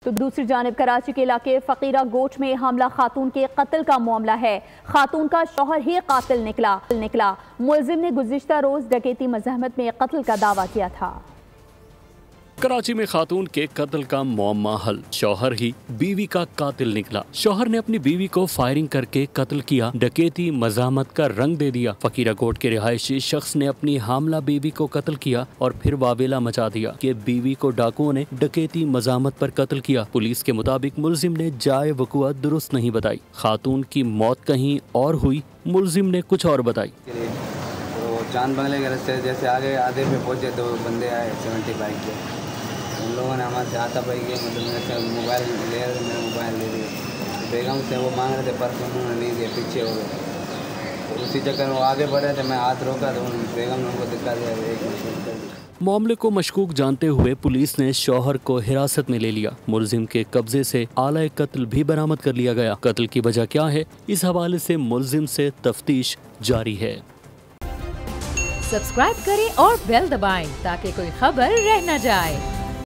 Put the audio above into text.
तो दूसरी जानिब कराची के इलाके फकीरा गोट में हमला खातून के कत्ल का मामला है। खातून का शौहर ही कातिल निकला। मुलजिम ने गुज़िश्ता रोज डकैती मज़ाहमत में कत्ल का दावा किया था। कराची में खातून के कत्ल का मुअम्मा हल, शौहर ही बीवी का कातिल निकला। शौहर ने अपनी बीवी को फायरिंग करके कत्ल किया, डकैती मज़ाहमत का रंग दे दिया। फकीरा कोट के रिहायशी शख्स ने अपनी हामला बीवी को कत्ल किया और फिर वावेला मचा दिया कि बीवी को डाकुओं ने डकैती मज़ाहमत पर कत्ल किया। पुलिस के मुताबिक मुलजिम ने जाए वक़ुआ दुरुस्त नहीं बताई। खातून की मौत कहीं और हुई, मुलजिम ने कुछ और बताई। चांद बंगले के रास्ते जैसे आगे आधे पे पहुंचे तो बंदे आए 70 बाइक पे। उन लोगों ने हमारे से हाथापाई किया, मतलब मेरे से मोबाइल ले रहे थे, मेरा मोबाइल ले दिया। बेगम से वो मांग रहे थे पर्स, उन्होंने नहीं दिया, पीछे हो गए। तो उसी चक्कर में वो आगे बढ़ रहे थे, मैं हाथ रोका तो बेगम ने उनको दिखा दिया। मामले को मशकूक जानते हुए पुलिस ने शौहर को हिरासत में ले लिया। मुलजिम के कब्जे से आला कत्ल भी बरामद कर लिया गया। कत्ल की वजह क्या है, इस हवाले से मुलजिम से तफ्तीश जारी है। सब्सक्राइब करें और बेल दबाएं ताकि कोई खबर रह न जाए।